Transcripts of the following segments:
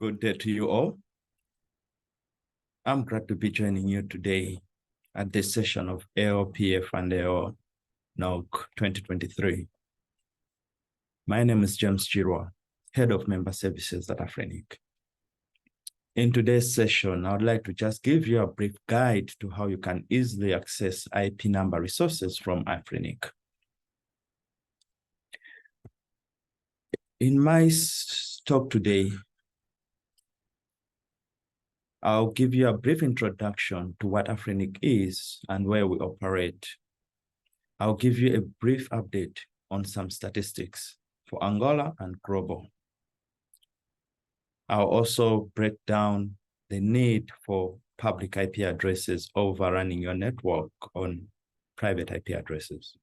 Good day to you all. I'm glad to be joining you today at this session of AOPF and AONOG 2023. My name is James Chirwa, Head of Member Services at AFRINIC. In today's session, I would like to just give you a brief guide to how you can easily access IP number resources from AFRINIC. In my talk today, I'll give you a brief introduction to what AFRINIC is and where we operate. I'll give you a brief update on some statistics for Angola and global. I'll also break down the need for public IP addresses overrunning your network on private IP addresses.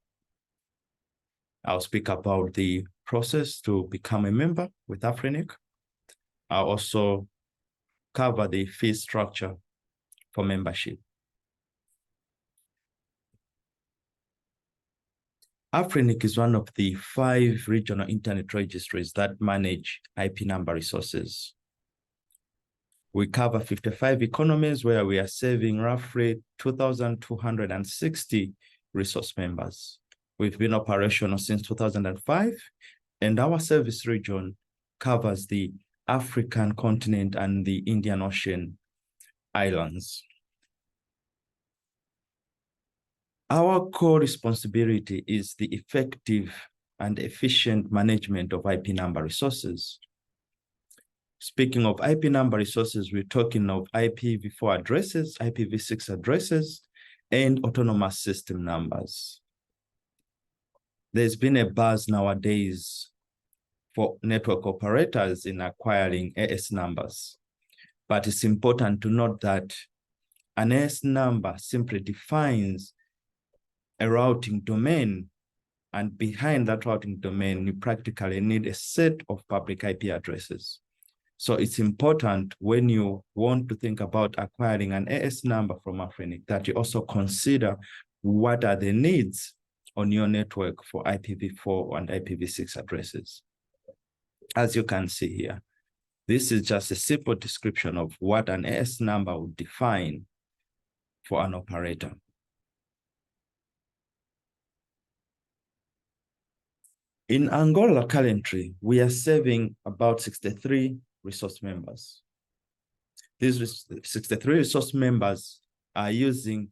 I'll speak about the process to become a member with AFRINIC. I'll also cover the fee structure for membership. AFRINIC is one of the 5 regional internet registries that manage IP number resources. We cover 55 economies where we are serving roughly 2,260 resource members. We've been operational since 2005, and our service region covers the African continent and the Indian Ocean islands. Our core responsibility is the effective and efficient management of IP number resources. Speaking of IP number resources, we're talking of IPv4 addresses, IPv6 addresses, and autonomous system numbers. There's been a buzz nowadays for network operators in acquiring AS numbers. But it's important to note that an AS number simply defines a routing domain, and behind that routing domain, you practically need a set of public IP addresses. So it's important when you want to think about acquiring an AS number from AFRINIC that you also consider what are the needs on your network for IPv4 and IPv6 addresses. As you can see here, this is just a simple description of what an AS number would define for an operator. In Angola currently, we are serving about 63 resource members. These 63 resource members are using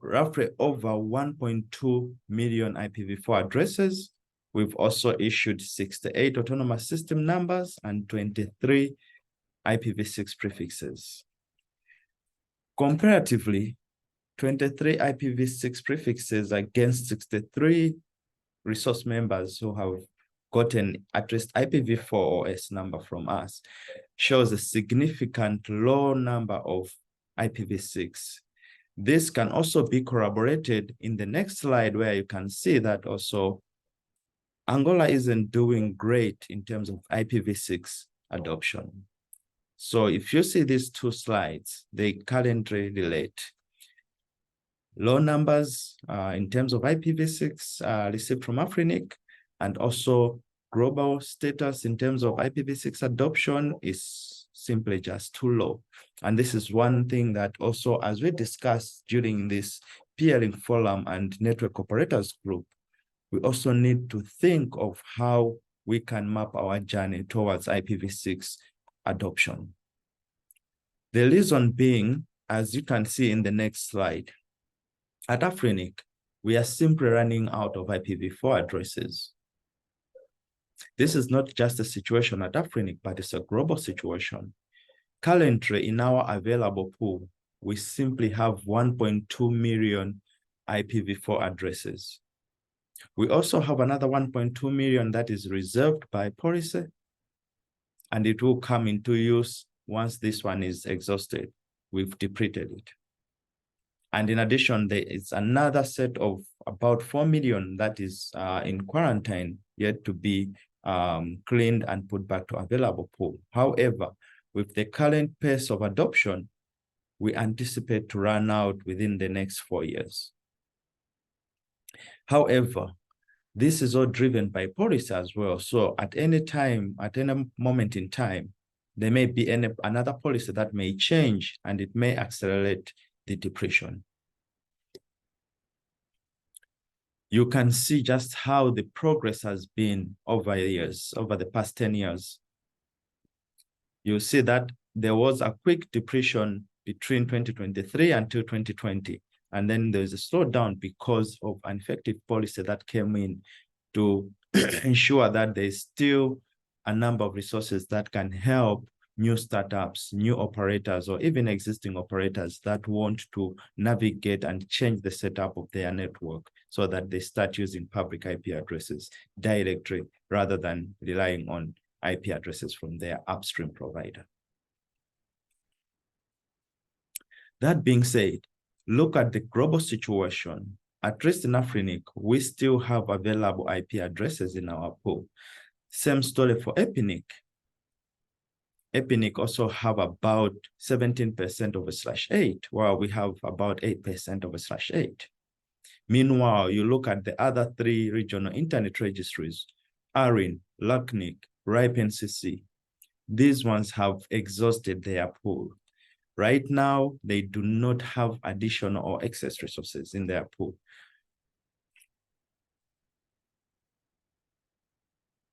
roughly over 1.2 million IPv4 addresses. We've also issued 68 autonomous system numbers and 23 IPv6 prefixes. Comparatively, 23 IPv6 prefixes against 63 resource members who have gotten addressed IPv4 or S number from us shows a significant low number of IPv6. This can also be corroborated in the next slide, where you can see that also Angola isn't doing great in terms of IPv6 adoption. So if you see these two slides, they currently relate. Low numbers in terms of IPv6 received from AFRINIC, and also global status in terms of IPv6 adoption is simply just too low. And this is one thing that also, as we discussed during this peering forum and network operators group, we also need to think of how we can map our journey towards IPv6 adoption. The reason being, as you can see in the next slide, at AFRINIC, we are simply running out of IPv4 addresses. This is not just a situation at AFRINIC, but it's a global situation. Currently, in our available pool, we simply have 1.2 million IPv4 addresses. We also have another 1.2 million that is reserved by policy, and it will come into use once this one is exhausted. We've depleted it. And in addition, there is another set of about 4 million that is in quarantine, yet to be cleaned and put back to available pool. However, with the current pace of adoption, we anticipate to run out within the next 4 years. However, this is all driven by policy as well. So at any time, at any moment in time, there may be another policy that may change, and it may accelerate the depletion. You can see just how the progress has been over years, over the past 10 years. You see that there was a quick depletion between 2023 until 2020. And then there's a slowdown because of an effective policy that came in to ensure that there's still a number of resources that can help new startups, new operators, or even existing operators that want to navigate and change the setup of their network so that they start using public IP addresses directly rather than relying on IP addresses from their upstream provider. That being said, look at the global situation. At least in Afrinic, we still have available IP addresses in our pool. Same story for Epinic. Epinic also have about 17% of a /8, while we have about 8% of a /8. Meanwhile, you look at the other 3 regional internet registries, ARIN, LACNIC, RIPE-NCC. These ones have exhausted their pool. Right now, they do not have additional or excess resources in their pool.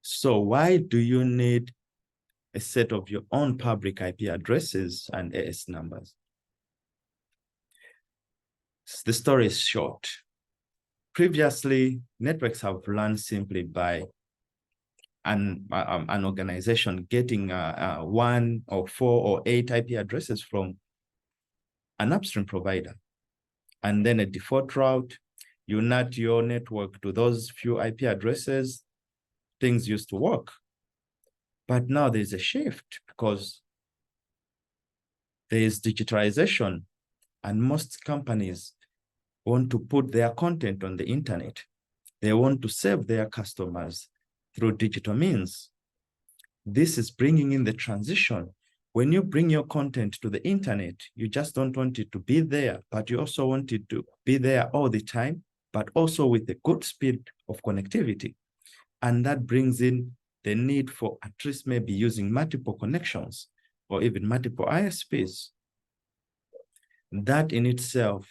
So why do you need a set of your own public IP addresses and AS numbers? The story is short. Previously, networks have learned simply by an organization getting 1 or 4 or 8 IP addresses from an upstream provider, and then a default route. You NAT your network to those few IP addresses. Things used to work. But now there's a shift because there is digitalization, and most companies want to put their content on the internet. They want to serve their customers through digital means. This is bringing in the transition. When you bring your content to the internet, you just don't want it to be there, but you also want it to be there all the time, but also with a good speed of connectivity. And that brings in the need for at least maybe using multiple connections or even multiple ISPs. That in itself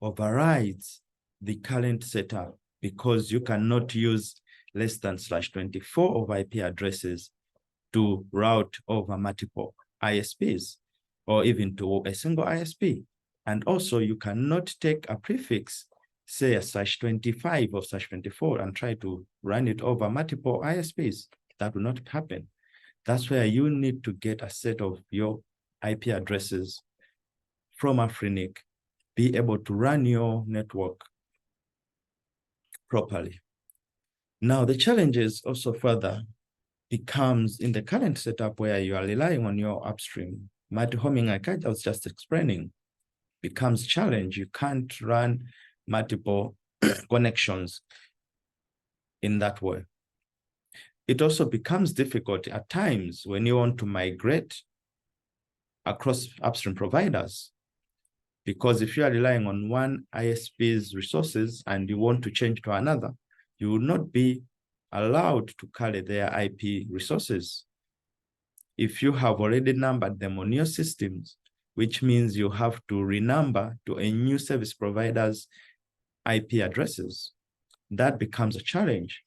overrides the current setup because you cannot use less than /24 of IP addresses to route over multiple ISPs or even to a single ISP. And also you cannot take a prefix, say a /25 or /24 and try to run it over multiple ISPs. That will not happen. That's where you need to get a set of your IP addresses from Afrinic, be able to run your network properly. Now, the challenges also further becomes in the current setup where you are relying on your upstream. Multi-homing, like I was just explaining, becomes challenge. You can't run multiple connections in that way. It also becomes difficult at times when you want to migrate across upstream providers. Because if you are relying on one ISP's resources and you want to change to another, you will not be allowed to carry their IP resources. If you have already numbered them on your systems, which means you have to renumber to a new service provider's IP addresses, that becomes a challenge.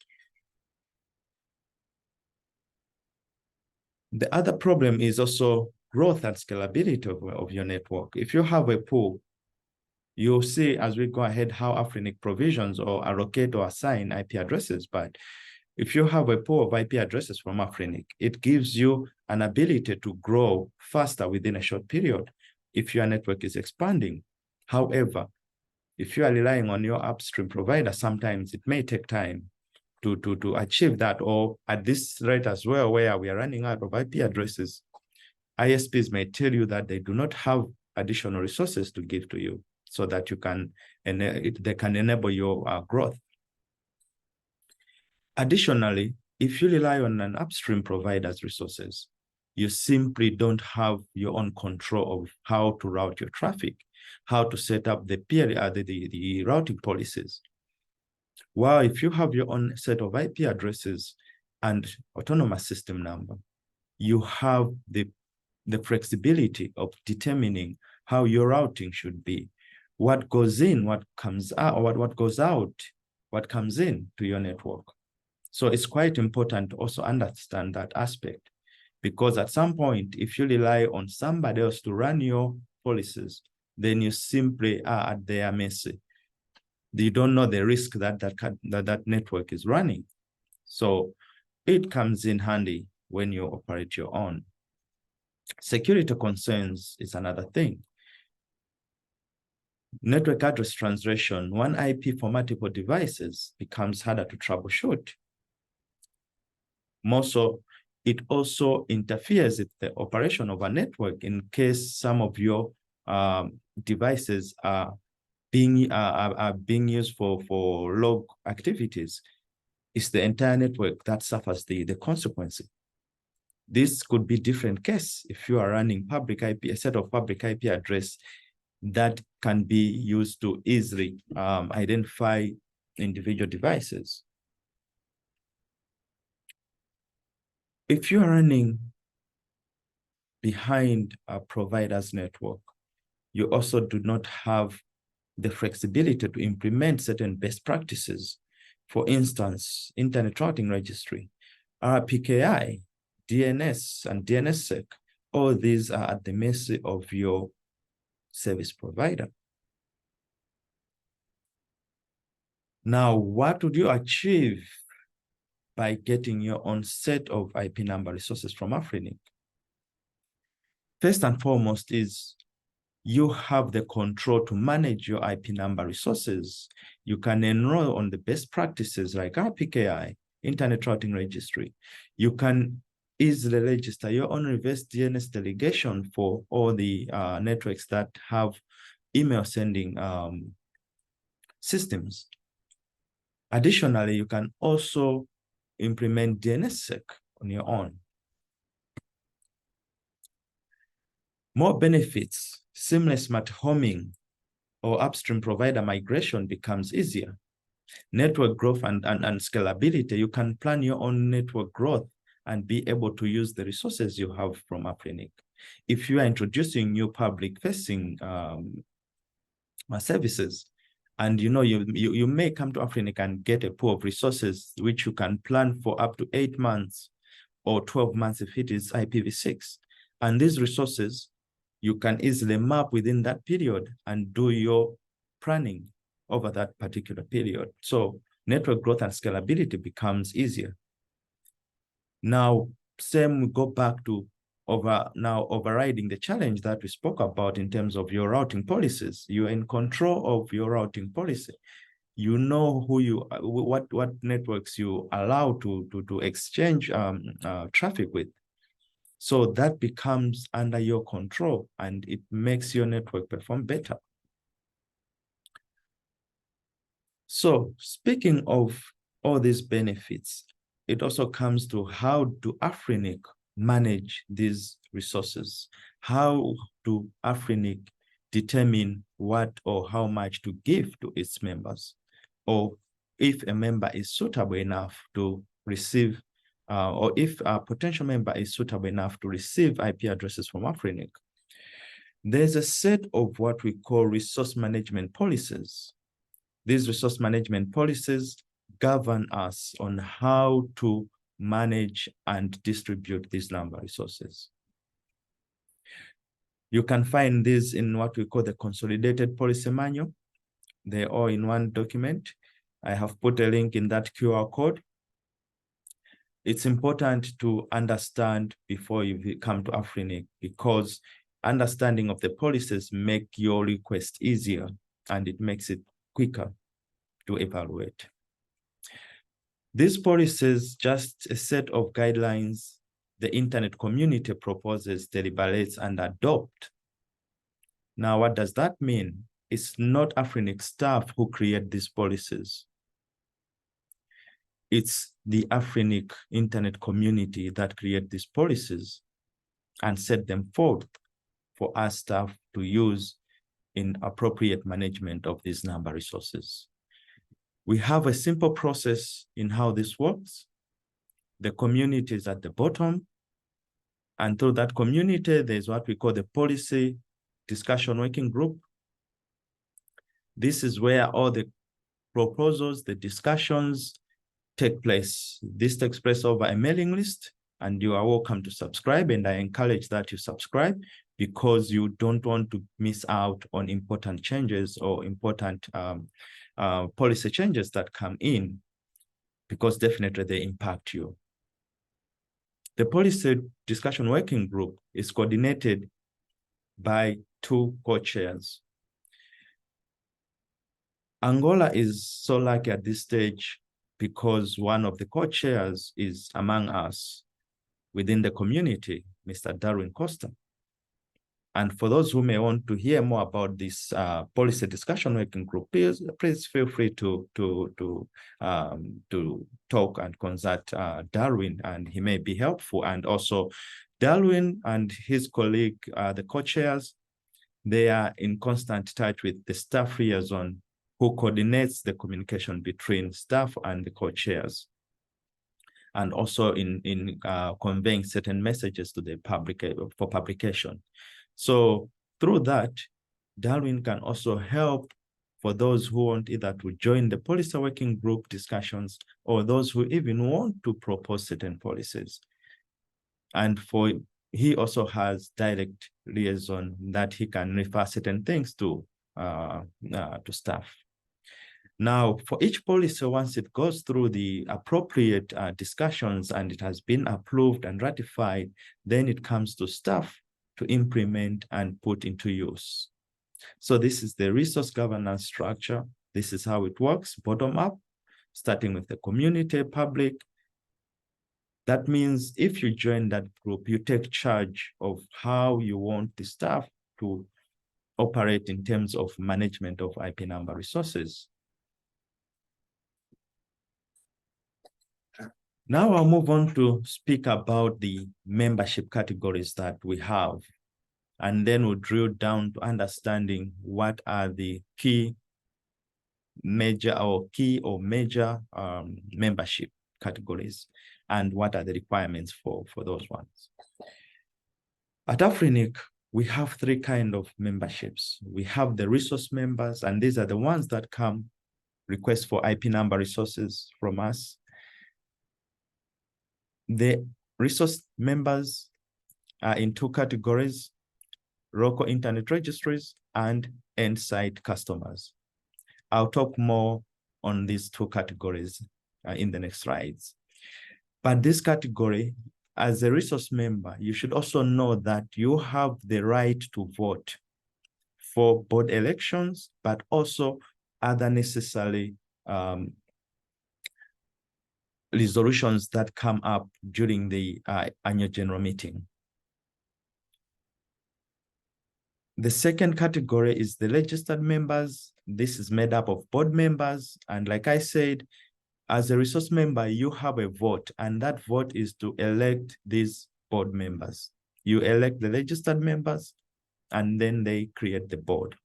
The other problem is also growth and scalability of your network. If you have a pool, you'll see as we go ahead how Afrinic provisions or allocate or assign IP addresses. But if you have a pool of IP addresses from Afrinic, it gives you an ability to grow faster within a short period if your network is expanding. However, if you are relying on your upstream provider, sometimes it may take time to achieve that, or at this rate as well, where we are running out of IP addresses, ISPs may tell you that they do not have additional resources to give to you so that you can, they can enable your growth. Additionally, if you rely on an upstream provider's resources, you simply don't have your own control of how to route your traffic, how to set up the routing policies. While if you have your own set of IP addresses and autonomous system number, you have the the flexibility of determining how your routing should be, what goes in, what comes out, what goes out, what comes in to your network. So it's quite important to also understand that aspect, because at some point, if you rely on somebody else to run your policies, then you simply are at their mercy. You don't know the risk that network is running. So it comes in handy when you operate your own. Security concerns is another thing. Network address translation, one IP for multiple devices, becomes harder to troubleshoot. More so, it also interferes with the operation of a network in case some of your devices are being used for log activities. It's the entire network that suffers the consequences. This could be different case if you are running public IP, a set of public IP address that can be used to easily identify individual devices. If you are running behind a provider's network, you also do not have the flexibility to implement certain best practices. For instance, Internet Routing Registry, RPKI, DNS, and DNSSEC, all these are at the mercy of your service provider. Now, what would you achieve by getting your own set of IP number resources from Afrinic? First and foremost is you have the control to manage your IP number resources. You can enroll on the best practices like RPKI, Internet Routing Registry. You can easily register your own reverse DNS delegation for all the networks that have email sending systems. Additionally, you can also implement DNSSEC on your own. More benefits, seamless smart homing or upstream provider migration becomes easier. Network growth and scalability, you can plan your own network growth and be able to use the resources you have from Afrinic. If you are introducing new public-facing services, and you may come to Afrinic and get a pool of resources which you can plan for up to 8 months or 12 months if it is IPv6. And these resources, you can easily map within that period and do your planning over that particular period. So network growth and scalability becomes easier. Now, we go back to overriding the challenge that we spoke about in terms of your routing policies. You're in control of your routing policy. You know what networks you allow to exchange traffic with. So that becomes under your control and it makes your network perform better. So speaking of all these benefits, it also comes to how do Afrinic manage these resources? How do Afrinic determine what or how much to give to its members? Or if a member is suitable enough to receive, or if a potential member is suitable enough to receive IP addresses from Afrinic. There's a set of what we call resource management policies. These resource management policies govern us on how to manage and distribute these number resources. You can find these in what we call the consolidated policy manual. They're all in one document. I have put a link in that QR code. It's important to understand before you come to Afrinic, because understanding of the policies make your request easier and it makes it quicker to evaluate. These policies, just a set of guidelines the internet community proposes, deliberates, and adopt. Now, what does that mean? It's not Afrinic staff who create these policies. It's the Afrinic internet community that create these policies and set them forth for us staff to use in appropriate management of these number resources. We have a simple process in how this works. The community is at the bottom, And through that community, there's what we call the policy discussion working group. This is where all the proposals, the discussions take place. This takes place over a mailing list, and you are welcome to subscribe. And I encourage that you subscribe because you don't want to miss out on important changes or important policy changes that come in, because definitely they impact you. The policy discussion working group is coordinated by 2 co-chairs. Angola is so lucky at this stage because one of the co-chairs is among us within the community, Mr. Darwin Costa. And for those who may want to hear more about this policy discussion working group, please feel free to talk and consult Darwin, and he may be helpful. And also, Darwin and his colleague, the co-chairs, they are in constant touch with the staff liaison, who coordinates the communication between staff and the co-chairs, and also in conveying certain messages to the public for publication. So through that, Darwin can also help for those who want either to join the policy working group discussions or those who even want to propose certain policies. And he also has direct liaison that he can refer certain things to staff. Now, for each policy, once it goes through the appropriate discussions and it has been approved and ratified, then it comes to staff to implement and put into use. So this is the resource governance structure. This is how it works, bottom up, starting with the community, public. That means if you join that group, you take charge of how you want the staff to operate in terms of management of IP number resources. Now I'll move on to speak about the membership categories that we have, and then we'll drill down to understanding what are the major membership categories and what are the requirements for those ones. At Afrinic, we have 3 kinds of memberships. We have the resource members, and these are the ones that come request for IP number resources from us. The resource members are in 2 categories: local internet registries and end-site customers. I'll talk more on these 2 categories in the next slides. But this category, as a resource member, you should also know that you have the right to vote for board elections, but also other necessary resolutions that come up during the annual general meeting. The second category is the registered members. This is made up of board members. And like I said, as a resource member, you have a vote, and that vote is to elect these board members. You elect the registered members, and then they create the board.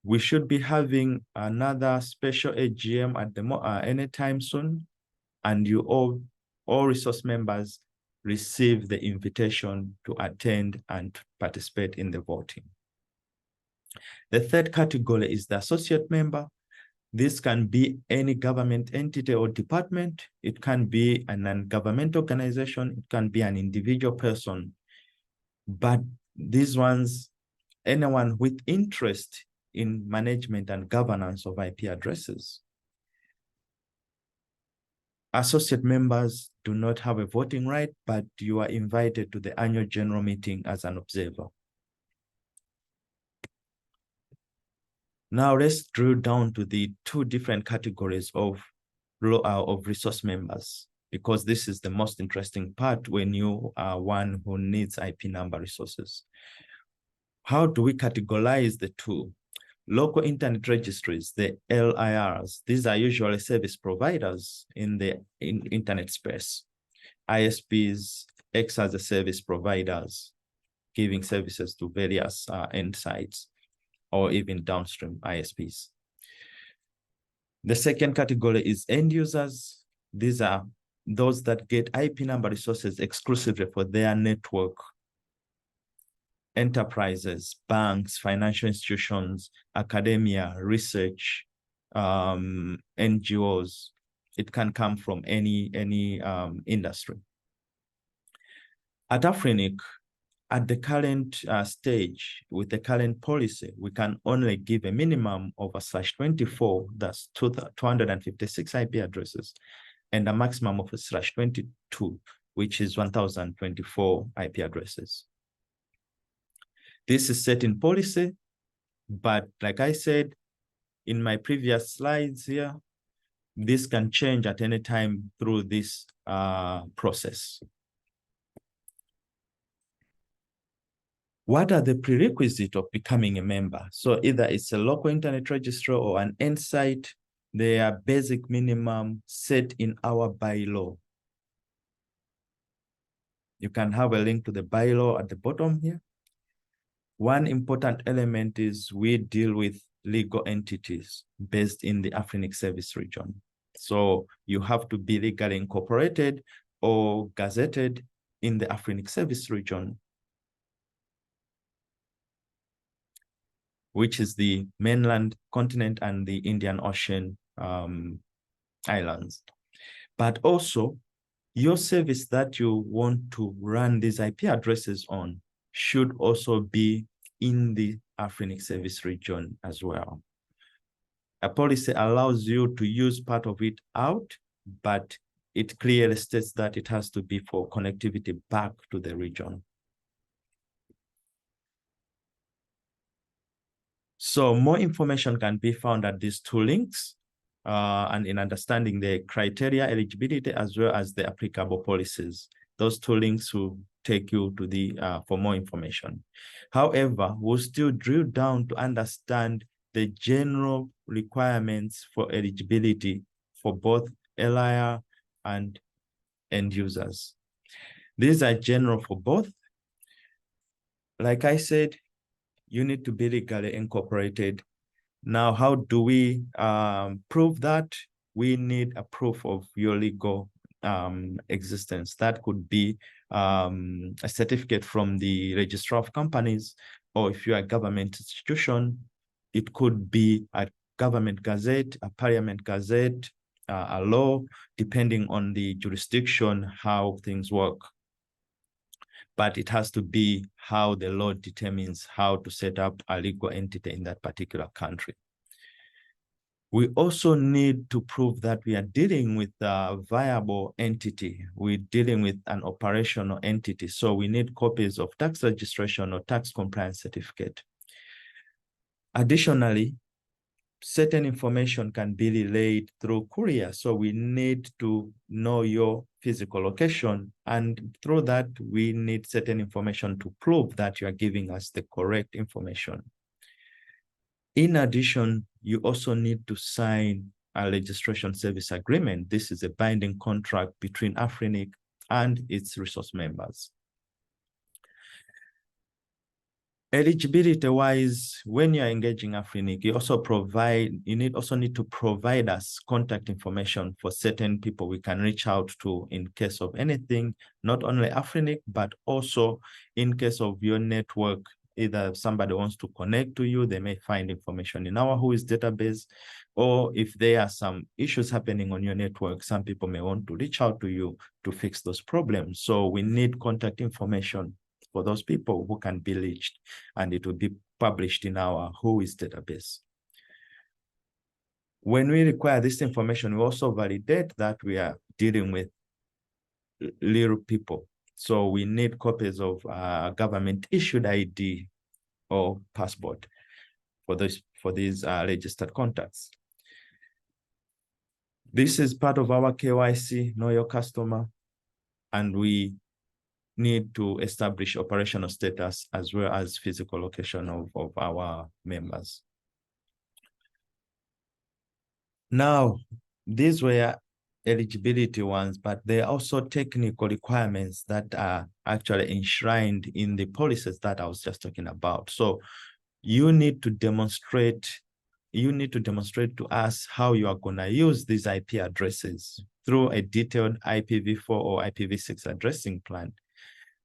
We should be having another special AGM at anytime soon, and you all resource members receive the invitation to attend and participate in the voting. The third category is the associate member. This can be any government entity or department. It can be a non-government organization. It can be an individual person. But these ones, anyone with interest in management and governance of IP addresses. Associate members do not have a voting right, but you are invited to the annual general meeting as an observer. Now let's drill down to the 2 different categories of resource members, because this is the most interesting part when you are one who needs IP number resources. How do we categorize the 2? Local internet registries, the LIRs, these are usually service providers in the internet space. ISPs, X as a service providers, giving services to various end sites or even downstream ISPs. The second category is end users. These are those that get IP number resources exclusively for their network, enterprises, banks, financial institutions, academia, research, NGOs. It can come from any industry. At Afrinic, at the current stage, with the current policy, we can only give a minimum of a /24, that's 256 IP addresses, and a maximum of a /22, which is 1024 IP addresses. This is set in policy, but like I said in my previous slides here, this can change at any time through this process. What are the prerequisites of becoming a member? So either it's a local internet registrar or an end site. They are basic minimum set in our bylaw. You can have a link to the bylaw at the bottom here. One important element is we deal with legal entities based in the Afrinic service region. So you have to be legally incorporated or gazetted in the Afrinic service region, which is the mainland continent and the Indian Ocean islands. But also, your service that you want to run these IP addresses on should also be in the Afrinic service region as well. A policy allows you to use part of it out, but it clearly states that it has to be for connectivity back to the region. So more information can be found at these two links and in understanding the criteria, eligibility, as well as the applicable policies. Those two links will take you to the for more information. However, we'll still drill down to understand the general requirements for eligibility for both LIR and end users. These are general for both. Like I said, you need to be legally incorporated. Now, how do we prove that? We need a proof of your legal existence. That could be a certificate from the registrar of companies, or if you're a government institution, it could be a government gazette, a parliament gazette, a law, depending on the jurisdiction, how things work. But it has to be how the law determines how to set up a legal entity in that particular country. We also need to prove that we are dealing with a viable entity. We're dealing with an operational entity. So we need copies of tax registration or tax compliance certificate. Additionally, certain information can be relayed through courier. So we need to know your physical location. And through that, we need certain information to prove that you are giving us the correct information. In addition, you also need to sign a registration service agreement. This is a binding contract between Afrinic and its resource members. Eligibility-wise, when you're engaging Afrinic, you also need to provide us contact information for certain people we can reach out to in case of anything, not only Afrinic, but also in case of your network. Either somebody wants to connect to you, they may find information in our WHOIS database, or if there are some issues happening on your network, some people may want to reach out to you to fix those problems. So we need contact information for those people who can be reached, and it will be published in our WHOIS database. When we require this information, we also validate that we are dealing with real people. So we need copies of government issued ID or passport for these registered contacts. This is part of our KYC, know your customer, and we need to establish operational status as well as physical location of our members. Now, these were eligibility ones, but there are also technical requirements that are actually enshrined in the policies that I was just talking about. So you need to demonstrate you need to demonstrate to us how you are going to use these IP addresses through a detailed IPv4 or IPv6 addressing plan.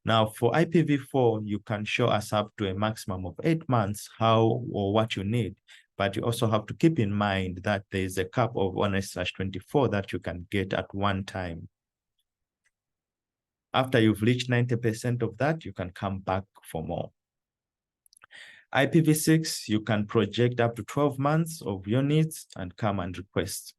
Now, for IPv4, you can show us up to a maximum of 8 months how or what you need, but you also have to keep in mind that there is a cap of 1/24 that you can get at one time. After you've reached 90% of that, you can come back for more. IPv6, you can project up to 12 months of your needs and come and request.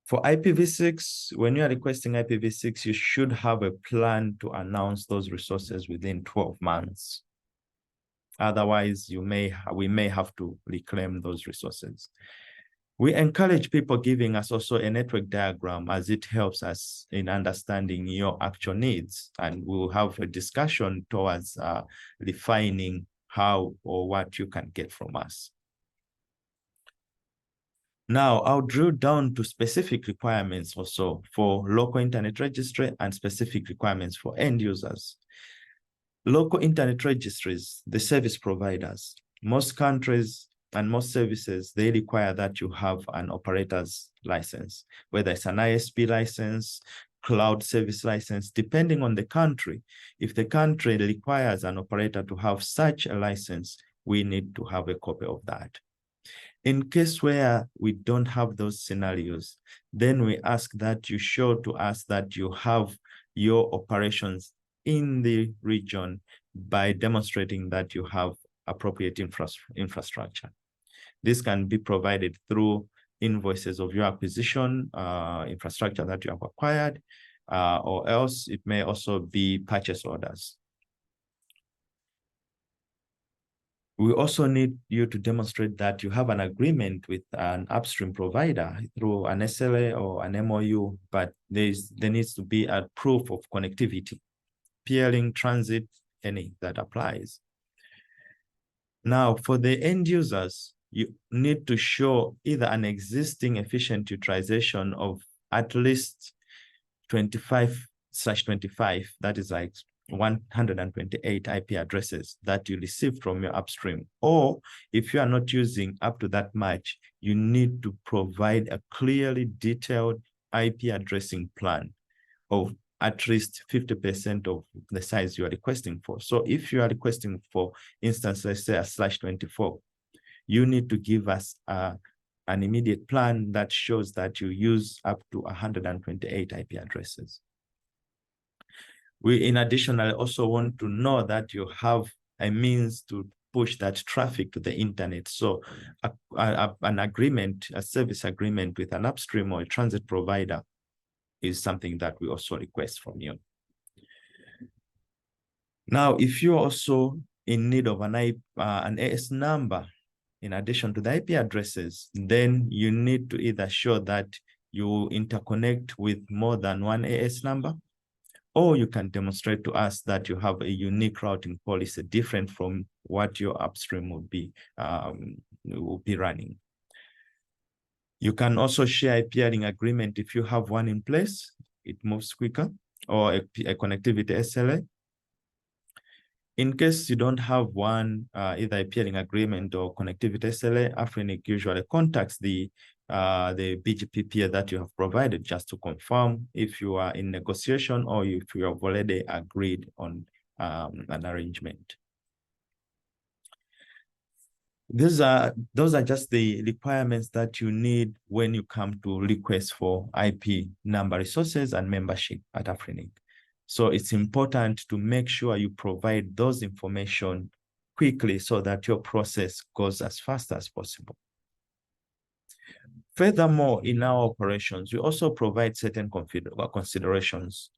For IPv6, when you are requesting IPv6, you should have a plan to announce those resources within 12 months. Otherwise, we may have to reclaim those resources. We encourage people giving us also a network diagram, as it helps us in understanding your actual needs. And we'll have a discussion towards refining how or what you can get from us. Now, I'll drill down to specific requirements also for local internet registry and specific requirements for end users. Local internet registries, the service providers, most countries and most services, they require that you have an operator's license, whether it's an ISP license, cloud service license, depending on the country. If the country requires an operator to have such a license, we need to have a copy of that. In case where we don't have those scenarios, then we ask that you show to us that you have your operations in the region by demonstrating that you have appropriate infrastructure. This can be provided through invoices of your acquisition, infrastructure that you have acquired, or else it may also be purchase orders. We also need you to demonstrate that you have an agreement with an upstream provider through an SLA or an MOU, but there needs to be a proof of connectivity, peering, transit, any that applies. Now, for the end users, you need to show either an existing efficient utilization of at least 25/25, that is like 128 IP addresses that you receive from your upstream. Or if you are not using up to that much, you need to provide a clearly detailed IP addressing plan of at least 50% of the size you are requesting for. So if you are requesting, for instance, let's say a /24, you need to give us an immediate plan that shows that you use up to 128 IP addresses. We, in addition, also want to know that you have a means to push that traffic to the internet. So an agreement, a service agreement with an upstream or a transit provider is something that we also request from you. Now, if you're also in need of an AS number, in addition to the IP addresses, then you need to either show that you interconnect with more than one AS number, or you can demonstrate to us that you have a unique routing policy different from what your upstream will be running. You can also share a peering agreement if you have one in place. It moves quicker, or a connectivity SLA. In case you don't have one, either a peering agreement or connectivity SLA, AFRINIC usually contacts the BGP peer that you have provided just to confirm if you are in negotiation or if you have already agreed on an arrangement. Those are just the requirements that you need when you come to request for IP number resources and membership at AFRINIC. So it's important to make sure you provide those information quickly so that your process goes as fast as possible. Furthermore, in our operations, we also provide certain considerations.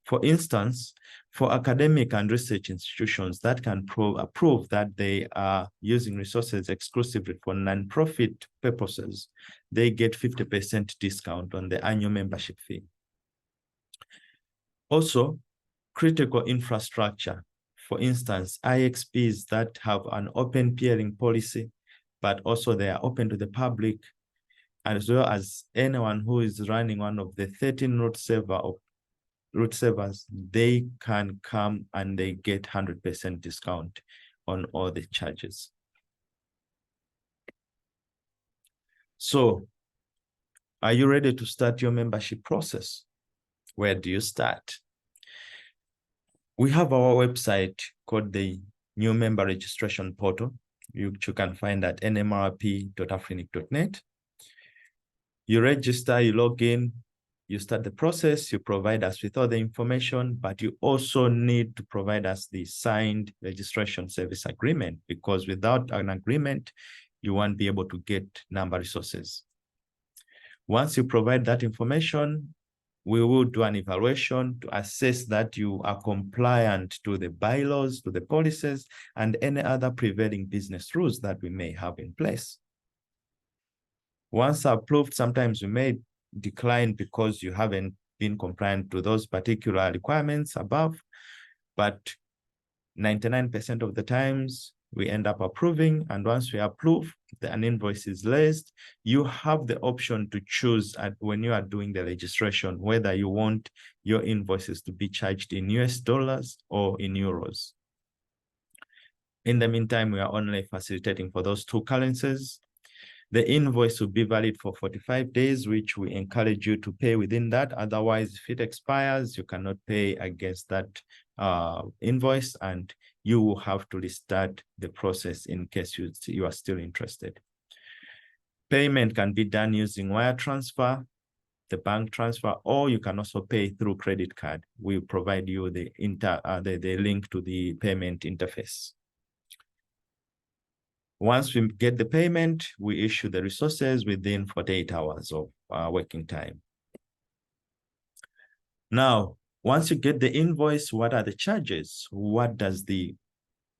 For instance, for academic and research institutions that can prove that they are using resources exclusively for non-profit purposes, they get 50% discount on the annual membership fee. Also, critical infrastructure, for instance, IXPs that have an open peering policy, but also they are open to the public, as well as anyone who is running one of the 13 root servers, they can come and they get 100% discount on all the charges. So, are you ready to start your membership process? Where do you start? We have our website called the New Member Registration Portal, which you can find at nmrp.afrinic.net. You register, you log in, you start the process, you provide us with all the information, but you also need to provide us the signed registration service agreement, because without an agreement, you won't be able to get number resources. Once you provide that information, we will do an evaluation to assess that you are compliant to the bylaws, to the policies, and any other prevailing business rules that we may have in place. Once approved, sometimes you may decline because you haven't been compliant to those particular requirements above, but 99% of the times we end up approving, and once we approve, an invoice is raised. You have the option to choose when you are doing the registration, whether you want your invoices to be charged in US dollars or in euros. In the meantime, we are only facilitating for those two currencies. The invoice will be valid for 45 days, which we encourage you to pay within that. Otherwise, if it expires, you cannot pay against that invoice, and you will have to restart the process in case you are still interested. Payment can be done using wire transfer, the bank transfer, or you can also pay through credit card. We provide you the link to the payment interface. Once we get the payment, we issue the resources within 48 hours of working time. Now, once you get the invoice, what are the charges? What does the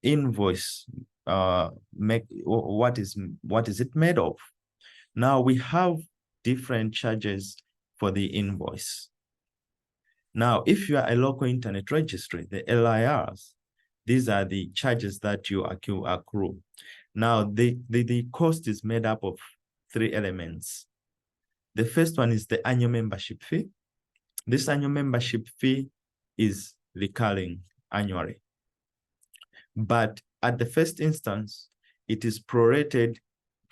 invoice make? What is it made of? Now, we have different charges for the invoice. Now, if you are a local internet registry, the LIRs, these are the charges that you accrue. Now, the cost is made up of 3 elements. The first one is the annual membership fee. This annual membership fee is recurring annually. But at the first instance, it is prorated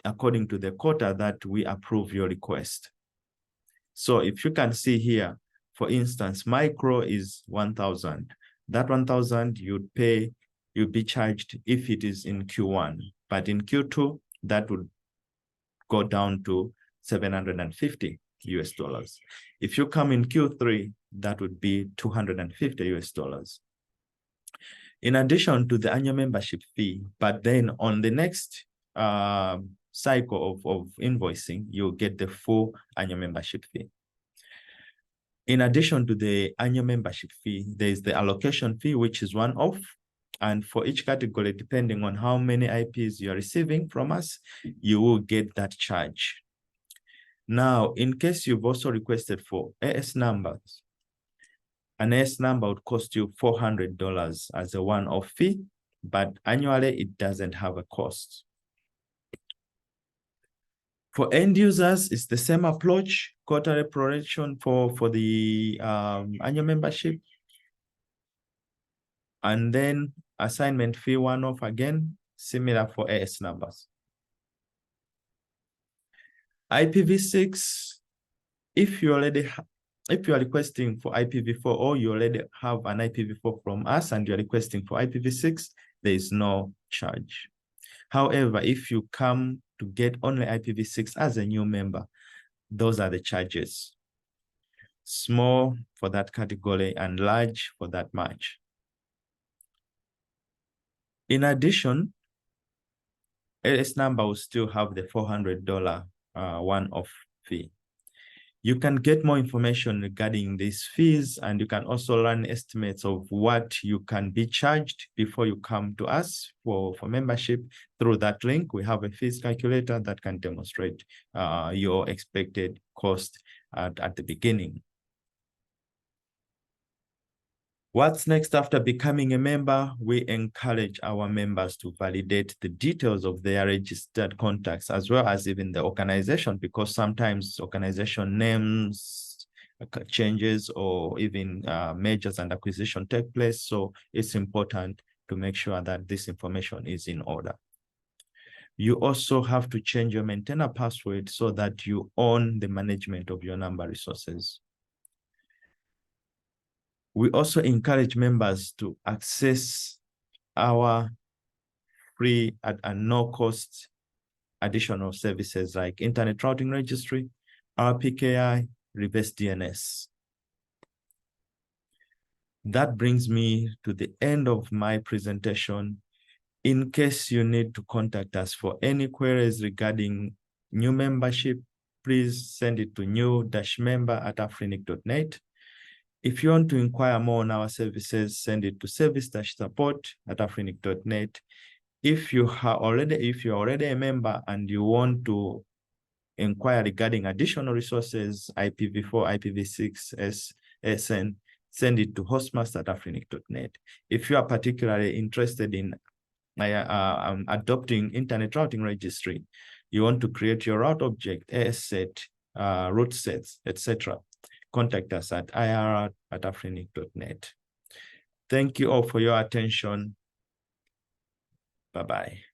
according to the quota that we approve your request. So if you can see here, for instance, micro is 1,000. That 1,000 you'd be charged if it is in Q1. But in Q2, that would go down to $750 US dollars. If you come in Q3, that would be $250 US dollars. In addition to the annual membership fee, but then on the next cycle of invoicing, you'll get the full annual membership fee. In addition to the annual membership fee, there's the allocation fee, which is one-off. And for each category, depending on how many IPs you're receiving from us, you will get that charge. Now, in case you've also requested for AS numbers, an AS number would cost you $400 as a one-off fee, but annually it doesn't have a cost. For end users, it's the same approach, quarterly proration for the annual membership. And then assignment fee one-off again, similar for AS numbers. IPv6, if you are requesting for IPv4 or you already have an IPv4 from us and you're requesting for IPv6, there is no charge. However, if you come to get only IPv6 as a new member, those are the charges. Small for that category and large for that much. In addition, AS number will still have the $400 one-off fee. You can get more information regarding these fees, and you can also learn estimates of what you can be charged before you come to us for membership through that link. We have a fees calculator that can demonstrate your expected cost at the beginning. What's next after becoming a member? We encourage our members to validate the details of their registered contacts as well as even the organization, because sometimes organization names changes or even mergers and acquisition take place. So it's important to make sure that this information is in order. You also have to change your maintainer password so that you own the management of your number resources. We also encourage members to access our free and no cost additional services like Internet Routing Registry, RPKI, Reverse DNS. That brings me to the end of my presentation. In case you need to contact us for any queries regarding new membership, please send it to new-member@afrinic.net. If you want to inquire more on our services, send it to service-support@afrinic.net. If you're already a member and you want to inquire regarding additional resources, IPv4, IPv6, SN, send it to hostmaster@afrinic.net. If you are particularly interested in adopting Internet Routing Registry, you want to create your route object, ASSet, route sets, etc., contact us at ir@afrinic.net. Thank you all for your attention. Bye-bye.